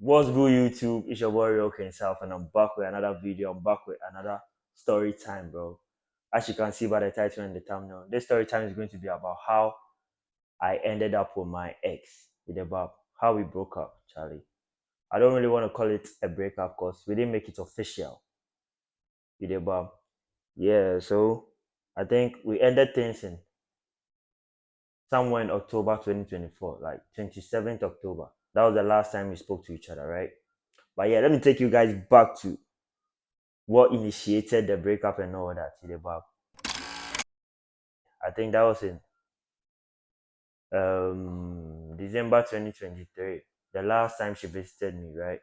What's good, YouTube? It's your boy Real himself, and I'm back with another video. I'm back with another story time, bro. As you can see by the title and the thumbnail, this story time is going to be about how I ended up with my ex. It's about how we broke up, Charlie. I don't really want to call it a breakup because we didn't make it official. It's about so I think we ended things in somewhere in October 2024, like 27th October. That was the last time we spoke to each other, right? But yeah, let me take you guys back to what initiated the breakup and all that. About I think that was in December 2023. The last time she visited me, right?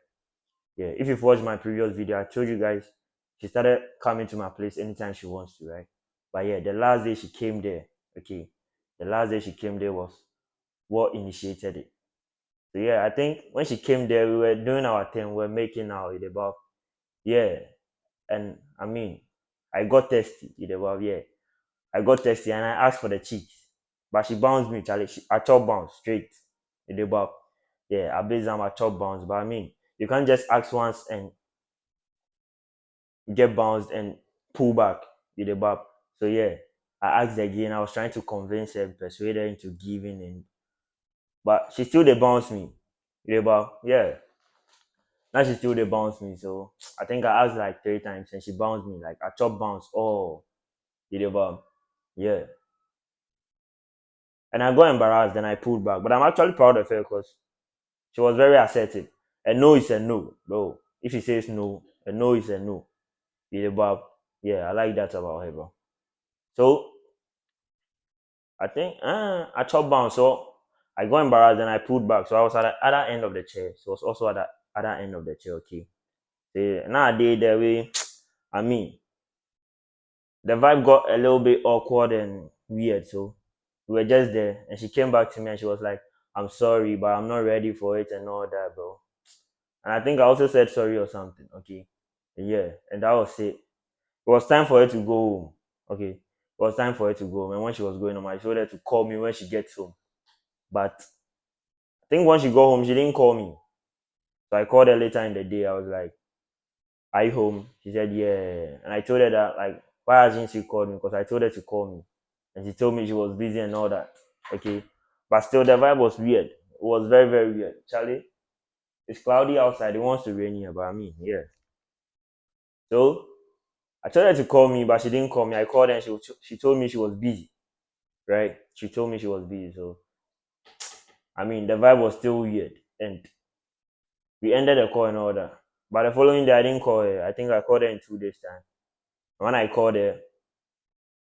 Yeah. If you've watched my previous video, I told you guys she started coming to my place anytime she wants to, right? But yeah, the last day she came there, okay. The last day she came there was what initiated it. So yeah, I think when she came there, we were doing our thing, we were making out with about yeah. And I mean, I got testy with about yeah. I got testy and I asked for the cheeks. But she bounced me, Charlie. I chop bounce straight in the back. Yeah, I based on my chop bounce. But I mean, you can't just ask once and get bounced and pull back with the back. So yeah, I asked again. I was trying to convince her, persuade her into giving in. But she still they bounce me. With the back. Yeah. Now she still they bounce me. So I think I asked like 3 times and she bounced me. Like I chop bounce. Oh, with the back. Yeah. And I got embarrassed and I pulled back. But I'm actually proud of her because she was very assertive. A no is a no, bro. If she says no, a no is a no. Yeah, but yeah, I like that about her, bro. So I think I chopped bounce, so I got embarrassed and I pulled back. So I was at the other end of the chair. So I was also at the other end of the chair, okay. So nowadays the way I mean the vibe got a little bit awkward and weird. So we were just there and she came back to me and she was like, I'm sorry, but I'm not ready for it and all that, bro. And I think I also said sorry or something. Okay. Yeah. And that was it. It was time for her to go home. Okay. It was time for her to go home. And when she was going home, I told her to call me when she gets home. But I think when she got home, she didn't call me. So I called her later in the day. I was like, are you home? She said, yeah. And I told her that, like, why hasn't she called me? Because I told her to call me. And she told me she was busy and all that. Okay. But still, the vibe was weird. It was very, very weird. Charlie, it's cloudy outside. It wants to rain here, but I mean, yeah. So I told her to call me, but she didn't call me. I called her and she told me she was busy, right? She told me she was busy. So, I mean, the vibe was still weird. And we ended the call and all that. But the following day, I didn't call her. I think I called her in 2 days' time. When I called her,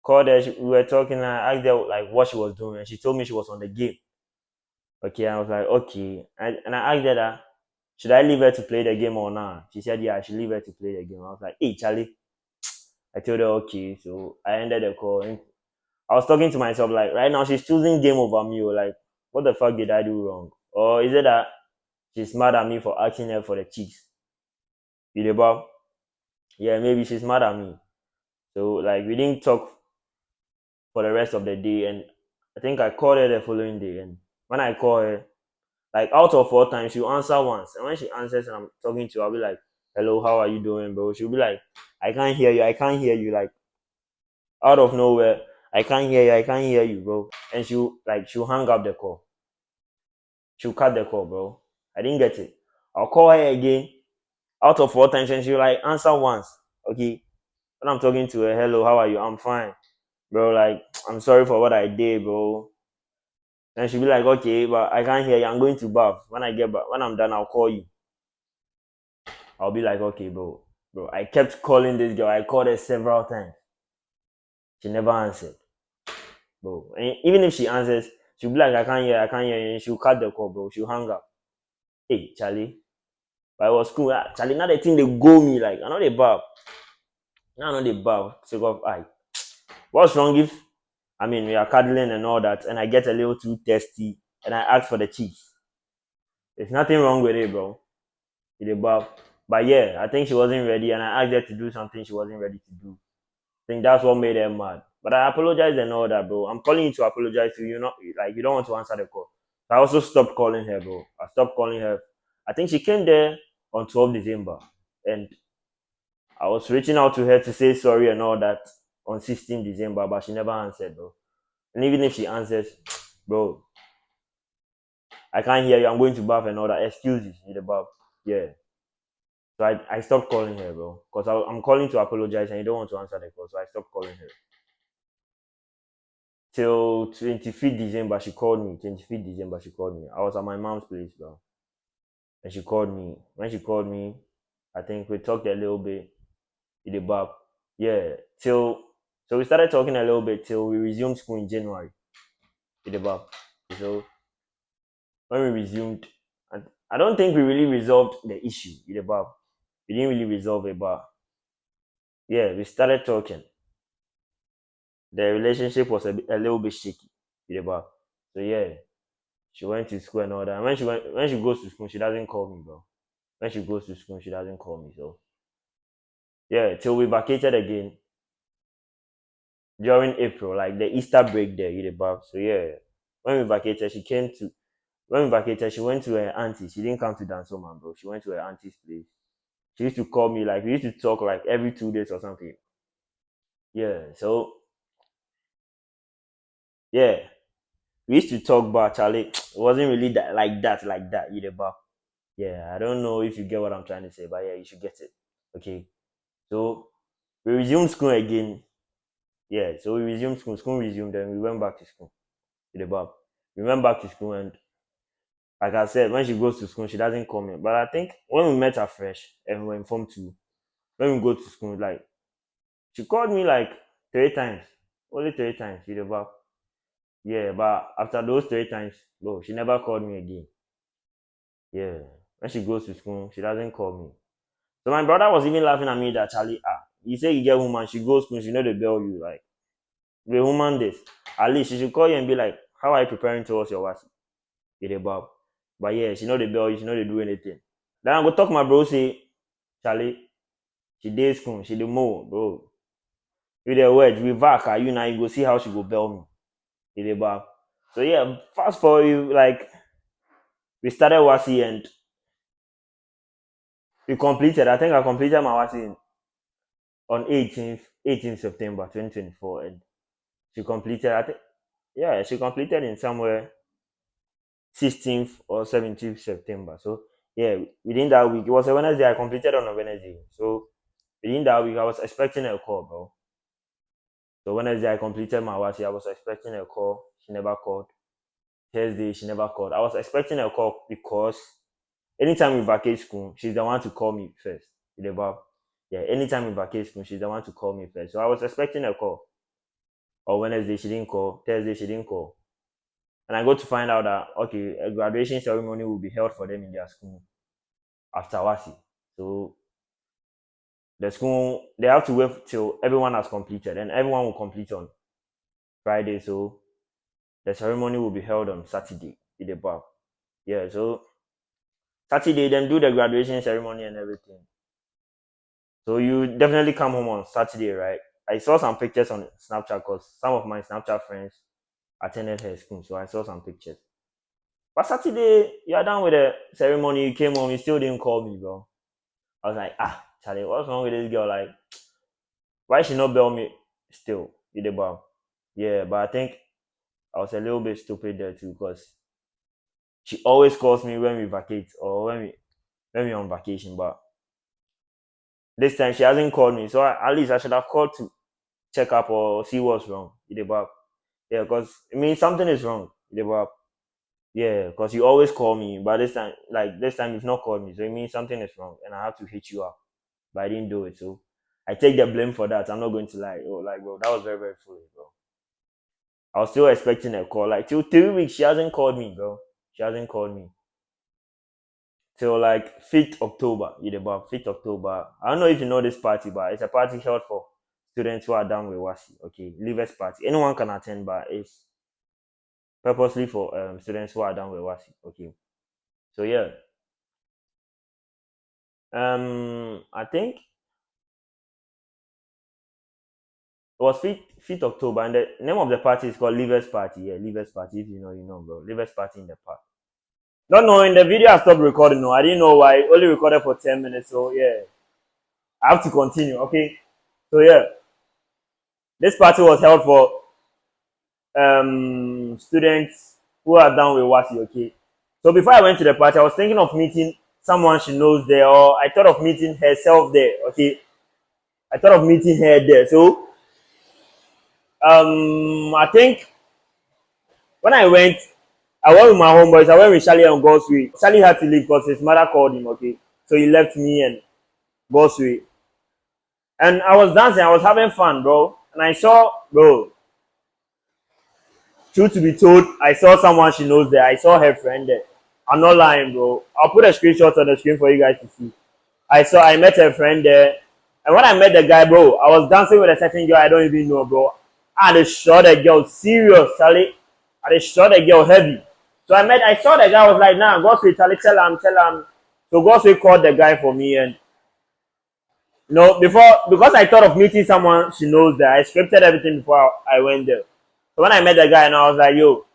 we were talking. And I asked her, like, what she was doing. And she told me she was on the game. Okay, I was like, okay. And I asked her that, should I leave her to play the game or not? She said, yeah, I should leave her to play the game. I was like, hey, Charlie. I told her, okay. So I ended the call. And I was talking to myself like right now she's choosing game over me. Or like, what the fuck did I do wrong? Or is it that she's mad at me for asking her for the cheeks? You know, about yeah, maybe she's mad at me. So like we didn't talk for the rest of the day, and I think I called her the following day. And when I call her, like out of 4 times, she'll answer once. And when she answers and I'm talking to her, I'll be like, "Hello, how are you doing, bro?" She'll be like, "I can't hear you. I can't hear you." Like out of nowhere, I can't hear you. I can't hear you, bro. And she'll hang up the call. She'll cut the call, bro. I didn't get it. I'll call her again out of 4 times and she'll like answer once. Okay. When I'm talking to her, hello, how are you? I'm fine. Bro, like, I'm sorry for what I did, bro. And she'll be like, okay, but I can't hear you. I'm going to bath. When I get back, when I'm done, I'll call you. I'll be like, okay, bro. Bro, I kept calling this girl. I called her several times. She never answered, bro. And even if she answers, she'll be like, I can't hear you. And she'll cut the call, bro. She'll hang up. Hey, Charlie. But it was cool. Charlie, now the thing they go me like, I know they bow. Now I know they bow. Sake of I. What's wrong if I mean we are cuddling and all that, and I get a little too thirsty and I ask for the cheeks? There's nothing wrong with it, bro. With the bow. But yeah, I think she wasn't ready, and I asked her to do something she wasn't ready to do. I think that's what made her mad. But I apologize and all that, bro. I'm calling you to apologize to you. Not like you don't want to answer the call. I also stopped calling her, bro. I stopped calling her. I think she came there on 12th December, and I was reaching out to her to say sorry and all that on 16th December, but she never answered, bro. And even if she answers, bro, I can't hear you. I'm going to bath and all that. Excuses in the bath. Yeah. So I stopped calling her, bro, because I'm calling to apologize and you don't want to answer the call. So I stopped calling her. Till 25th December, she called me. 25th December, she called me. I was at my mom's place, bro. And she called me. When she called me, I think we talked a little bit in the bath. Yeah. So we started talking a little bit till we resumed school in January in the bath. So when we resumed, and I don't think we really resolved the issue in the bath. We didn't really resolve it, but yeah, we started talking. The relationship was a little bit shaky in the bath. So yeah, she went to school and all that. And when she goes to school, she doesn't call me, bro. When she goes to school, she doesn't call me. So yeah, till we vacated again during April, like the Easter break there, in the back. So yeah, when we vacated, when we vacated, she went to her auntie. She didn't come to Dansoman, bro. She went to her auntie's place. She used to call me, like we used to talk like every 2 days or something. Yeah, so yeah, we used to talk, but Charlie, it wasn't really that like that, in the back. Yeah, I don't know if you get what I'm trying to say, but yeah, you should get it. Okay. So we resumed school again. Yeah, so we resumed school. School resumed, then we went back to school. To the back. We went back to school, and like I said, when she goes to school, she doesn't call me. But I think when we met her fresh and we were informed to, when we go to school, like she called me like 3 times. Only 3 times, to the back. Yeah, but after those 3 times, bro, she never called me again. Yeah. When she goes to school, she doesn't call me. So my brother was even laughing at me that Charlie, you say you get woman, she goes school, she know the bell you like the woman this. At least she should call you and be like, how are you preparing towards your wife? Get a bob. But yeah, she know the bell you, she know they do anything. Then I go talk my bro say, Charlie, she did school, she the more, bro. With the words, we vac her, you now you go see how she go bell me. Get a bob. So yeah, fast forward you like we started Wasi and we completed. I think I completed my Wasi on 18th September 2024 and she completed I think yeah, she completed in somewhere 16th or 17th September. So yeah, within that week, it was a Wednesday. I completed on a Wednesday. So within that week, I was expecting a call, bro. So Wednesday, I completed my WASI. I was expecting a call. She never called. Thursday, she never called. I was expecting a call because anytime we vacate school, she's the one to call me first. Yeah, anytime we vacate school, she's the one to call me first. So I was expecting a call. Or Wednesday, she didn't call. Thursday, she didn't call. And I got to find out that okay, a graduation ceremony will be held for them in their school after Wasi. So the school they have to wait till everyone has completed, and everyone will complete on Friday. So the ceremony will be held on Saturday in the park. Yeah, so Saturday then do the graduation ceremony and everything. So you definitely come home on Saturday, right? I saw some pictures on Snapchat because some of my Snapchat friends attended her school, so I saw some pictures. But Saturday, you are done with the ceremony, you came home, you still didn't call me, bro. I was like, Charlie, what's wrong with this girl? Like, why she not bell me still with the bar? Yeah, but I think I was a little bit stupid there too because she always calls me when we vacate or when we on vacation. But this time she hasn't called me, so at least I should have called to check up or see what's wrong with the bar. Yeah, because I mean something is wrong with the bar. Yeah, because you always call me, but this time you've not called me, so it means something is wrong, and I have to hit you up. But I didn't do it, so I take the blame for that. I'm not going to lie. Oh, like bro, that was very very foolish, bro. I was still expecting a call. Like till 3 weeks, she hasn't called me, bro. She hasn't called me till like 5th October. You know, about 5th October. I don't know if you know this party, but it's a party held for students who are done with WASI. Okay, leavers party. Anyone can attend, but it's purposely for students who are done with WASI. Okay, so yeah, I think it was 5th October, and the name of the party is called Leavers Party. Yeah, Leavers Party. If you know, you know, bro. Leavers Party in the park. Not knowing the video I stopped recording. No, I didn't know why. It only recorded for 10 minutes. So yeah, I have to continue. Okay. So yeah, this party was held for students who are down with Wati. Okay. So before I went to the party, I was thinking of meeting someone she knows there, or I thought of meeting herself there. Okay. I thought of meeting her there. So I think when I went with my homeboys. I went with Charlie and Goswe. Charlie had to leave because his mother called him. Okay, so he left me and Goswe, and I was dancing. I was having fun, bro. And I saw, bro. Truth to be told, I saw someone she knows there. I saw her friend there. I'm not lying, bro. I'll put a screenshot on the screen for you guys to see. I met her friend there. And when I met the guy, bro, I was dancing with a certain girl I don't even know, bro. I just shot the girl serious, Charlie. I just shot the girl heavy. So I saw the guy, I was like, nah, go straight, Charlie, tell him. So go straight called the guy for me. And, because I thought of meeting someone she knows there, I scripted everything before I went there. So when I met the guy, and I was like, yo,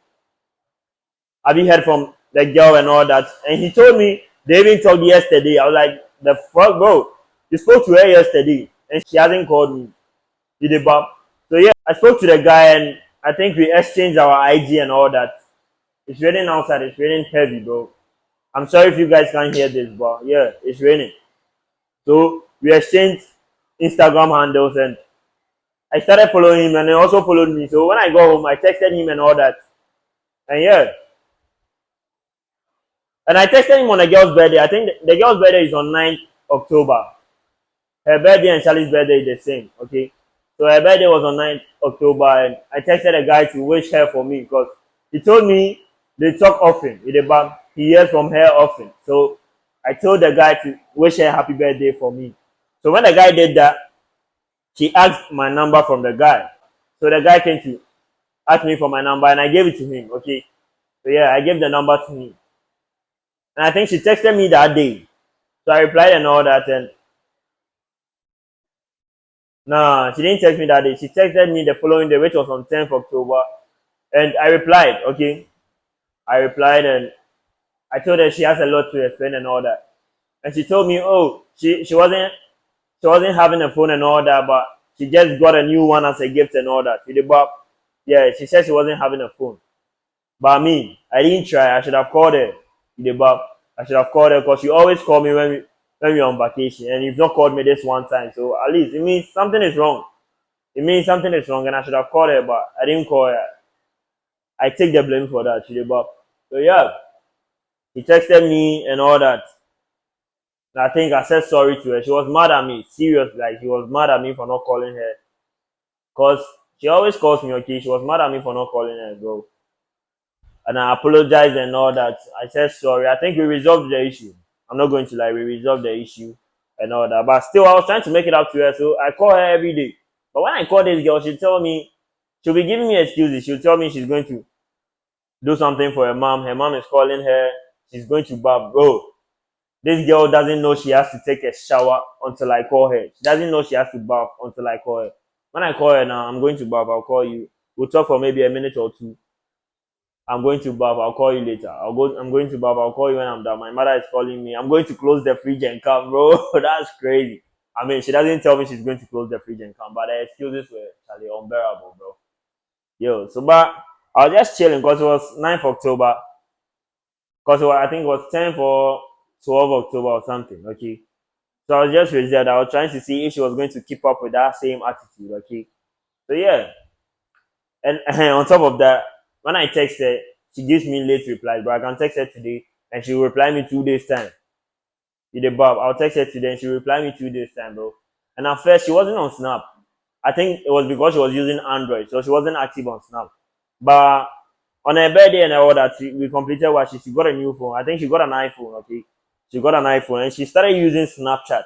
have you heard from the girl and all that? And he told me they even talked yesterday. I was like, the fuck, bro? You spoke to her yesterday and she hasn't called me. You did, Bob. So yeah, I spoke to the guy and I think we exchanged our IG and all that. It's raining outside. It's raining heavy, bro. I'm sorry if you guys can't hear this, but yeah, it's raining. So we exchanged Instagram handles and I started following him and he also followed me. So when I go home, I texted him and all that. And yeah, and I texted him on the girl's birthday. I think the girl's birthday is on 9th October. Her birthday and Charlie's birthday is the same, okay? So her birthday was on 9th October, and I texted a guy to wish her for me because he told me they talk often. He hears from her often. So I told the guy to wish her happy birthday for me. So when the guy did that, she asked my number from the guy. So the guy came to ask me for my number, and I gave it to him, okay? So yeah, I gave the number to him. And I think she texted me that day. So I replied and all that, and no, she didn't text me that day. She texted me the following day, which was on 10th October. And I replied, okay. I replied and I told her she has a lot to explain and all that. And she told me, oh, she wasn't having a phone and all that, but she just got a new one as a gift and all that. Yeah, she said she wasn't having a phone. But me, I didn't try. I should have called her. I should have called her because she always call me when we're on vacation. And you've not called me this one time. So at least it means something is wrong. It means something is wrong, and I should have called her, but I didn't call her. I take the blame for that, Chidi Bob. So yeah, he texted me and all that. And I think I said sorry to her. She was mad at me, serious, like she was mad at me for not calling her. Cause she always calls me, okay. She was mad at me for not calling her, bro. And I apologized and all that. I said sorry. I think we resolved the issue. I'm not going to lie, we resolved the issue and all that. But still, I was trying to make it up to her, so I call her every day. But when I call this girl, she tell me she'll be giving me excuses. She'll tell me she's going to do something for her mom. Her mom is calling her. She's going to bath. Bro, this girl doesn't know she has to take a shower until I call her. She doesn't know she has to bath until I call her. When I call her now, I'm going to bath. I'll call you. We'll talk for maybe a minute or two. I'm going to bath. I'll call you later. I'm going to bath. I'll call you when I'm done. My mother is calling me. I'm going to close the fridge and come, bro. That's crazy. I mean, she doesn't tell me she's going to close the fridge and come, but the excuses were actually unbearable, bro. Yo, so but I was just chilling because it was 9th October. Because I think it was 10th or 12th October or something, okay? So I was just reserved. I was trying to see if she was going to keep up with that same attitude, okay? So yeah. And on top of that, when I text her, she gives me late replies, but I can text her today and she will reply me 2 days time. You the Bob. I'll text her today and she will reply me 2 days time, bro. And at first she wasn't on Snap. I think it was because she was using Android, so she wasn't active on Snap. But on her birthday and all that, we completed what she got a new phone. I think she got an iPhone, okay? She got an iPhone and she started using Snapchat.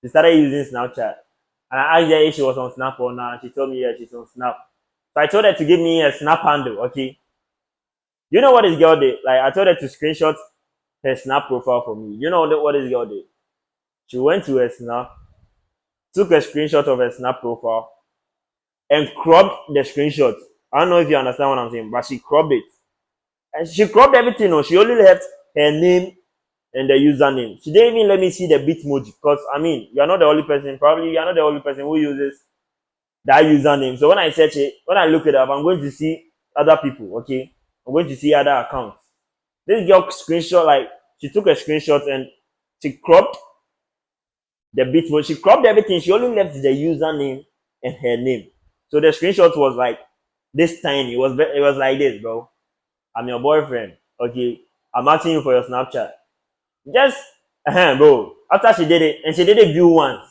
She started using Snapchat. And I asked her if she was on Snap or not. She told me, yeah, she's on Snap. So I told her to give me a Snap handle, okay? You know what this girl did? Like, I told her to screenshot her Snap profile for me. You know what this girl did? She went to her Snap, took a screenshot of her Snap profile, and cropped the screenshot. I don't know if you understand what I'm saying, but she cropped it. And she cropped everything. No, she only left her name and the username. She didn't even let me see the bitmoji because I mean, you're not the only person. Probably you're not the only person who uses that username. So when I search it, when I look it up, I'm going to see other people. Okay, I'm going to see other accounts. This girl screenshot like she took a screenshot and she cropped the bitmoji. She cropped everything. She only left the username and her name. So the screenshot was like this tiny. It was like this, bro. I'm your boyfriend. Okay, I'm asking you for your Snapchat. Just, bro. After she did it, and she did it view once,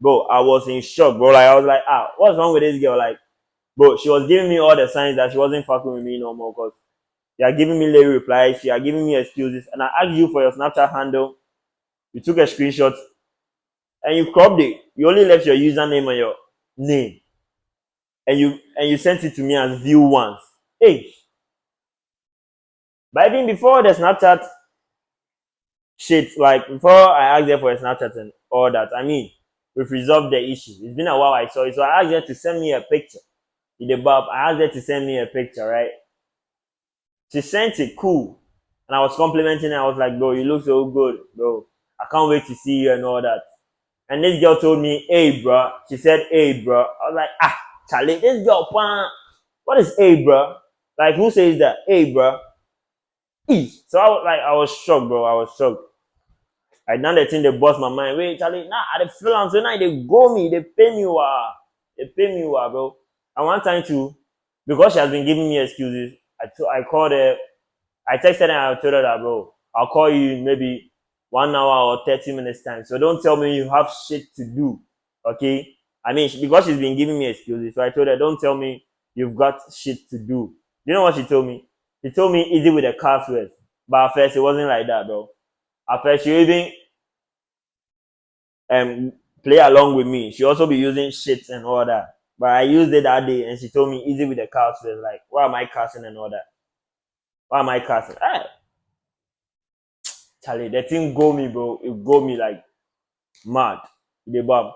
bro. I was in shock, bro. Like I was like, what's wrong with this girl? Like, bro, she was giving me all the signs that she wasn't fucking with me no more. Cause you are giving me late replies, you are giving me excuses, and I asked you for your Snapchat handle. You took a screenshot and you cropped it. You only left your username and your name, and you sent it to me as view once. Hey, but even before the Snapchat shit, like before I asked her for a Snapchat and all that, I mean, we've resolved the issue. It's been a while I saw it, so I asked her to send me a picture. In the Bob, I asked her to send me a picture, right? She sent it, cool. And I was complimenting her. I was like, bro, you look so good, bro. I can't wait to see you and all that. And this girl told me, hey, bro. She said, hey, bro. I was like, Charlie, this girl, what is hey, bro? Like, who says that? Hey, bro. So I was like, I was shocked, bro. I was shocked. I done the thing they bust my mind. Wait, Charlie, nah, I the freelance, so now they go me, they pay me, They pay me, bro. And one time too, because she has been giving me excuses, I called her, I texted her and I told her that, bro, I'll call you in maybe 1 hour or 30 minutes time. So don't tell me you have shit to do, okay? I mean, because she's been giving me excuses, so I told her, don't tell me you've got shit to do. You know what she told me? She told me easy with the curse words. But at first, it wasn't like that, bro. At first, she even um play along with me. She also be using shit and all that. But I used it that day and she told me easy with the curse words. Like, why am I cursing and all that? Why am I cursing? Charlie, the thing go me, bro. It go me like mad. The bob.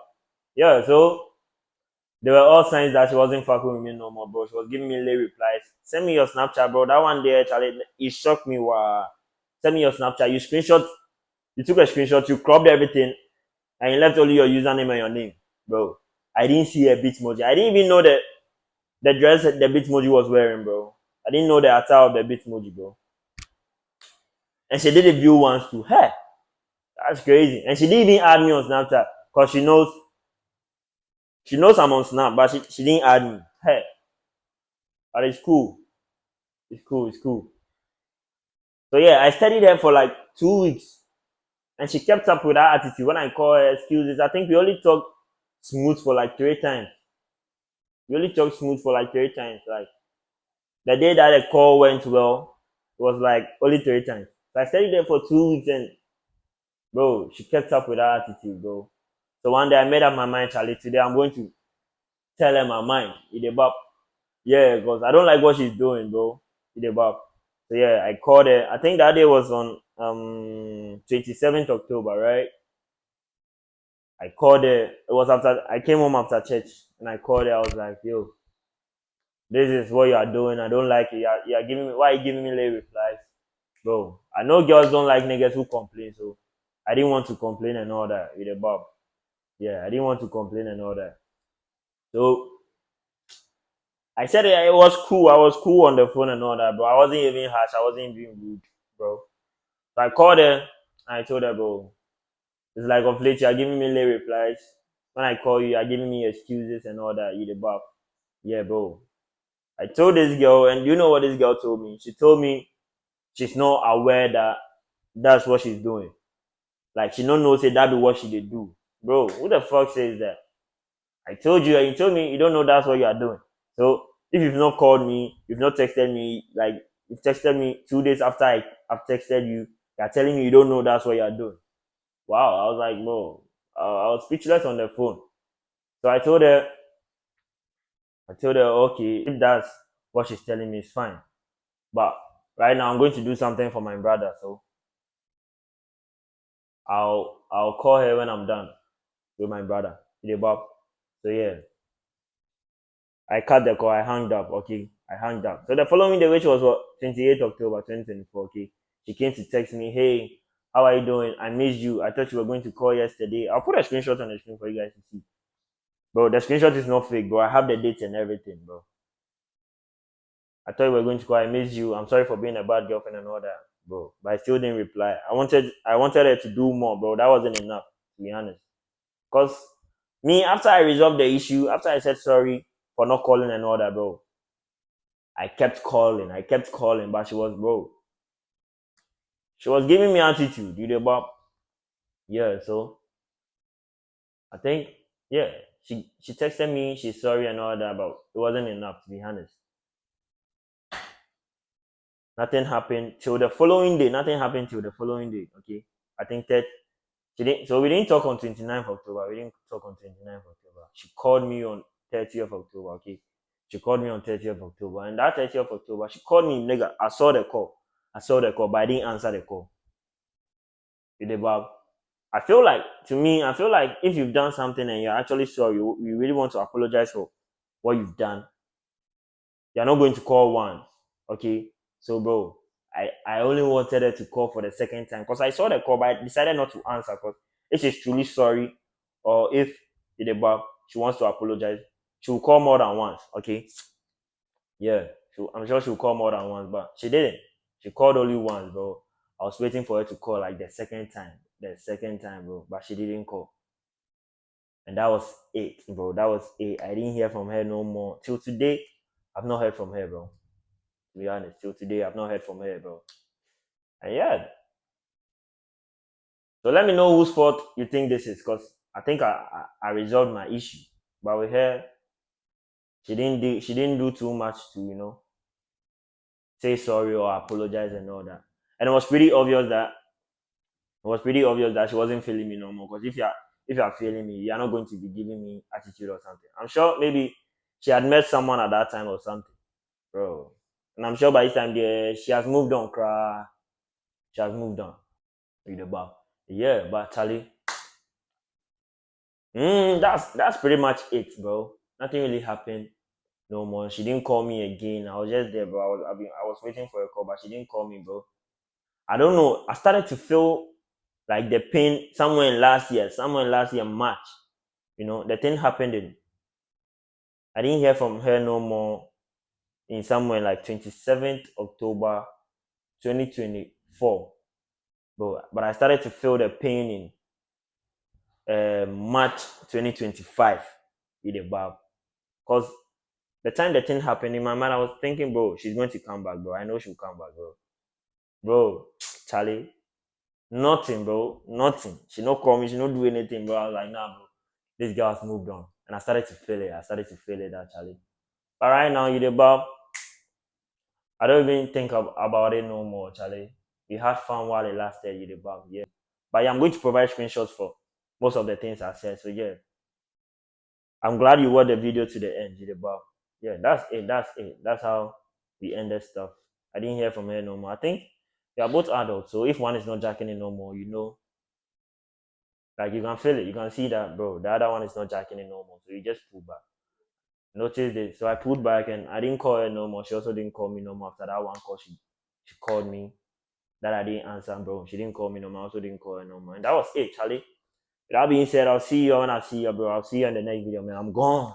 Yeah, so there were all signs that she wasn't fucking with me no more, bro. She was giving me late replies. Send me your Snapchat, bro. That one there, Charlie, it shocked me. Wow. Send me your Snapchat. You took a screenshot, you cropped everything, and you left only your username and your name, bro. I didn't see a Bitmoji. I didn't even know that the dress the Bitmoji was wearing, bro. I didn't know the attire of the Bitmoji, bro. And she did a view once too. Hey, that's crazy. And she didn't even add me on Snapchat because she knows I'm on Snap, but she didn't add me. Hey, but it's cool. It's cool. It's cool. So yeah, I studied her for like 2 weeks, and she kept up with her attitude. When I call her excuses, I think we only talked smooth for like 3 times. We only talked smooth for like 3 times. Like the day that the call went well, it was like only 3 times. So I studied there for 2 weeks and bro, she kept up with her attitude, bro. So one day I made up my mind, Charlie, today I'm going to tell her my mind. It about yeah, because I don't like what she's doing, bro. It about so yeah, I called her. I think that day was on 27th October, right? I called her. It was after I came home after church and I called her. I was like, yo, this is what you are doing. I don't like it. You are giving me why are you giving me late replies? Bro, I know girls don't like niggas who complain, so I didn't want to complain and all that with a bob. Yeah, I didn't want to complain and all that. So I said it was cool. I was cool on the phone and all that, bro. I wasn't even harsh. I wasn't being rude, bro. So I called her and I told her, bro, it's like of late you're giving me late replies. When I call you, you're giving me excuses and all that. You the bob. Yeah, bro. I told this girl, and you know what this girl told me? She told me she's not aware that that's what she's doing. Like she don't know say that be what she did do. Bro, who the fuck says that? I told you and you told me you don't know that's what you are doing. So if you've not called me, you've not texted me, like you've texted me 2 days after I've texted you, you're telling me you don't know that's what you're doing. Wow, I was like, bro, I was speechless on the phone. So I told her, okay, if that's what she's telling me, it's fine. But right now I'm going to do something for my brother, so I'll call her when I'm done with my brother. So yeah, I cut the call, I hung up, okay. I hung up. So the following day, which was what 28th October 2024, okay, she came to text me, hey, how are you doing? I missed you. I thought you were going to call yesterday. I'll put a screenshot on the screen for you guys to see. Bro, the screenshot is not fake, bro. I have the dates and everything, bro. I thought you were going to call. I missed you. I'm sorry for being a bad girlfriend and all that, bro. But I still didn't reply. I wanted her to do more, bro. That wasn't enough, to be honest. Cause me, after I resolved the issue, after I said sorry for not calling and all that, bro, I kept calling. I kept calling, but bro, she was giving me attitude. You know, but yeah. So I think, yeah, she texted me. She's sorry and all that, but it wasn't enough, to be honest. Nothing happened till the following day. Nothing happened till the following day. Okay, I think that she didn't. So we didn't talk on 29th October. We didn't talk on 29th October. She called me on 30th October. Okay, she called me on 30th October, and that 30th October, she called me, nigga. I saw the call. I saw the call, but I didn't answer the call. You know, but I feel like, to me, I feel like if you've done something and you're actually sorry, you really want to apologize for what you've done, you're not going to call once. Okay, so bro, I only wanted her to call for the second time because I saw the call, but I decided not to answer because if she's truly sorry, or if she wants to apologize, she will call more than once. Okay, yeah, I'm sure she'll call more than once, but she didn't. She called only once, bro. I was waiting for her to call like the second time, bro, but she didn't call, and that was it, bro. That was it. I didn't hear from her no more till today. I've not heard from her, bro. To be honest, till today, I've not heard from her, bro. And yeah, so let me know whose fault you think this is, because I think I resolved my issue. But with her, she didn't do too much to say sorry or apologize and all that. And it was pretty obvious that she wasn't feeling me no more. Because if you're feeling me, you're not going to be giving me attitude or something. I'm sure maybe she had met someone at that time or something, bro. And I'm sure by this time she has moved on, cry. She has moved on with the bar. Yeah, but Charlie, that's pretty much it, bro. Nothing really happened no more. She didn't call me again. I was just there, bro. I was waiting for a call, but she didn't call me, bro. I don't know. I started to feel like the pain somewhere in last year, March. The thing happened I didn't hear from her no more in somewhere like 27th October 2024. But I started to feel the pain in March 2025 with the bab. Because the time the thing happened in my mind, I was thinking, bro, she's going to come back, bro. I know she'll come back, bro. Bro, Charlie, nothing, bro. Nothing. She not call me, she not do anything, bro. I was like, nah, bro. This girl has moved on. And I started to feel it. That Charlie. But right now, you the Bob, I don't even think about it no more, Charlie. We had fun while it lasted, you the Bob, yeah. But yeah, I'm going to provide screenshots for most of the things I said. So yeah. I'm glad you watched the video to the end, you the Bob. Yeah, that's it. That's it. That's how we ended stuff. I didn't hear from her no more. I think they are both adults, so if one is not jacking it no more, like you can feel it. You can see that, bro. The other one is not jacking it no more, so you just pull back. Notice this. So I pulled back and I didn't call her no more. She also didn't call me no more after that one call. She called me that I didn't answer, bro. She didn't call me no more. I also didn't call her no more. And that was it, Charlie. With that being said, I'll see you when I see you, bro. I'll see you in the next video, man. I'm gone.